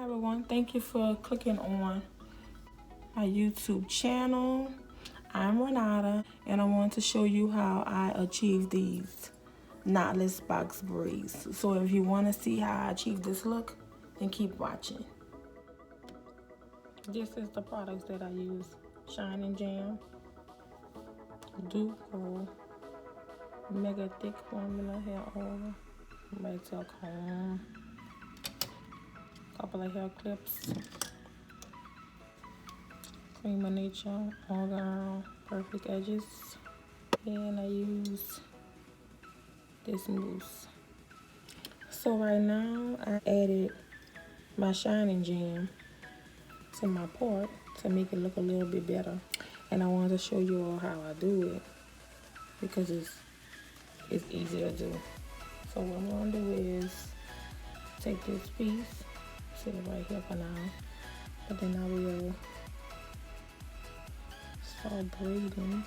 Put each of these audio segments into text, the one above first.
everyone, thank you for clicking on my YouTube channel. I'm Ranota, and I want to show you how I achieve these knotless box braids. So if you want to see how I achieve this look, then keep watching. This is the products that I use: Shine Jam, Duco, Mega Thick Formula Hair Oil, Red Silk Comb, couple of hair clips, Cream of Nature, Argan Perfect Edges, and I use this mousse. So right now I added my Shine Jam to my part to make it look a little bit better, and I wanted to show you all how I do it because it's easy to do. So what I'm gonna do is take this piece, set it right here for now, but then I will start braiding.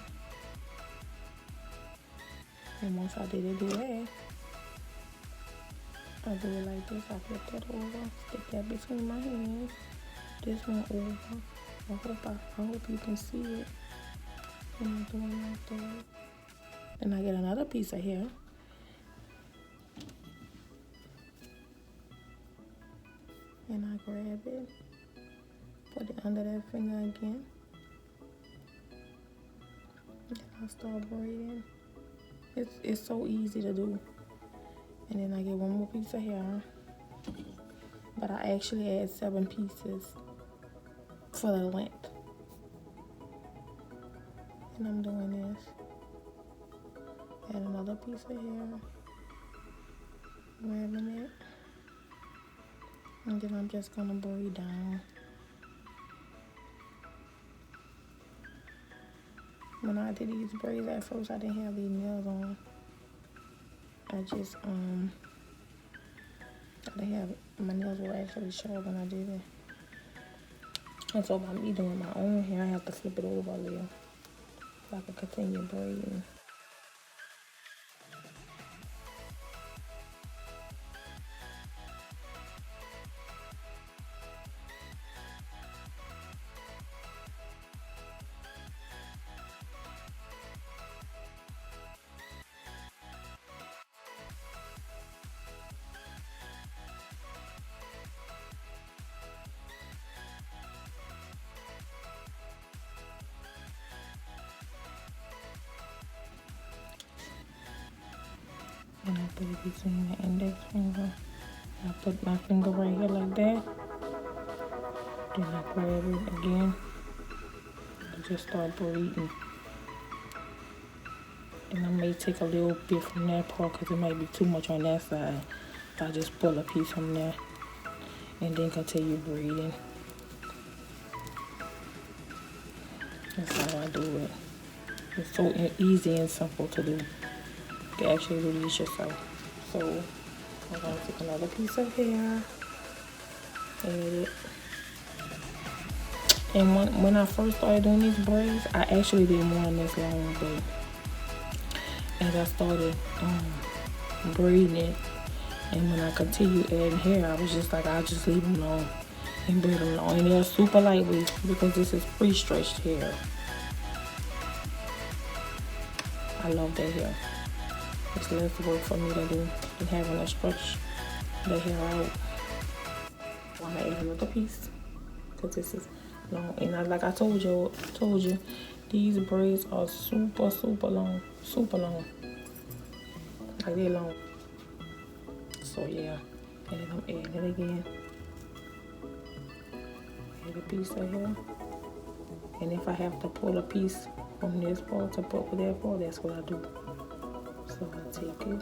And once I do that, I do it like this. I flip that over, stick that between my hands, this one over. I hope you can see it. And I do it like that. Then I get another piece of hair. And I grab it, put it under that finger again. And I start braiding. It's so easy to do. And then I get one more piece of hair. But I actually add 7 pieces for the length. And I'm doing this. Add another piece of hair. Grabbing it. And then I'm just gonna braid down. When I did these braids at first, I didn't have these nails on. I just, I didn't have, my nails were actually sharp when I did it. And so by me doing my own hair, I have to flip it over a little so I can continue braiding. And I put it between the index finger. I put my finger right here like that. Then I grab it again. I just start braiding. And I may take a little bit from that part because it might be too much on that side. So I just pull a piece from there and then continue braiding. That's how I do it. It's so easy and simple to do. You can actually do this yourself. So I'm gonna take another piece of hair, add it. And when I first started doing these braids, I actually didn't want them this long, but as I started braiding it, and when I continued adding hair, I was just like, I'll just leave them alone and braid them long. And they're super lightweight because this is pre-stretched hair. I love that hair. It's less work for me to do than having to stretch the hair out. I'm gonna add another piece because this is long. And like I told you, these braids are super long, like they're long. So yeah, and then I'm adding it again. Add a piece of hair, and if I have to pull a piece from this part to put with that part, that's what I do. So I take it, and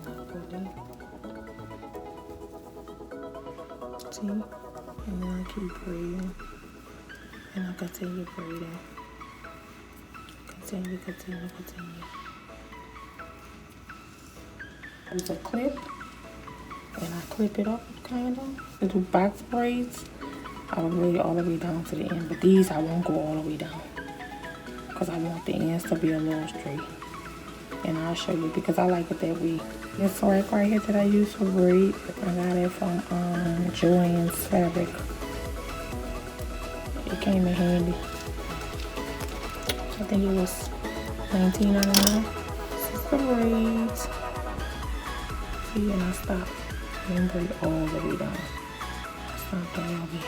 then I put it, see, and then I keep braiding, and I continue braiding, continue. There's a clip, and I clip it up, kind of, little box braids. I will braid it all the way down to the end, but these I won't go all the way down, because I want the ends to be a little straight. and I'll show you because I like it that way. This rack right here that I use for braid, I got it from Joann's Fabric. It came in handy. I think it was $19.99. This is the braids. See, and I stopped and braid all the way down. Stop that all way.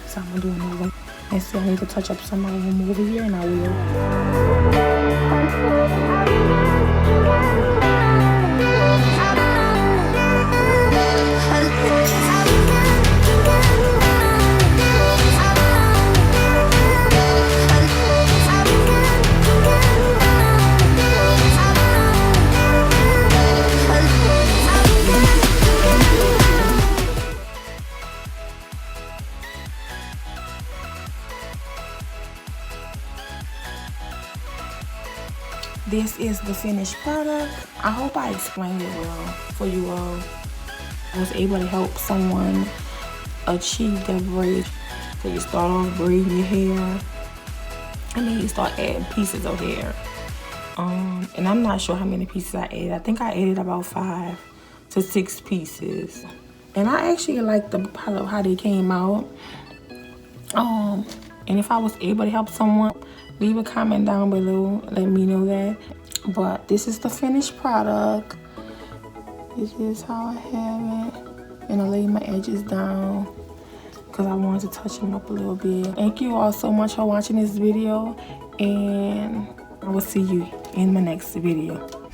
So I'm gonna do another one. And see, I need to touch up some of them over here, and I will. This is the finished product. I hope I explained it well for you all. I was able to help someone achieve their braid. So you start off braiding your hair, and then you start adding pieces of hair. And I'm not sure how many pieces I added. I think I added about 5 to 6 pieces. And I actually like the how they came out. And if I was able to help someone, leave a comment down below, let me know that. But this is the finished product. This is how I have it. And I laid my edges down because I wanted to touch them up a little bit. Thank you all so much for watching this video, and I will see you in my next video.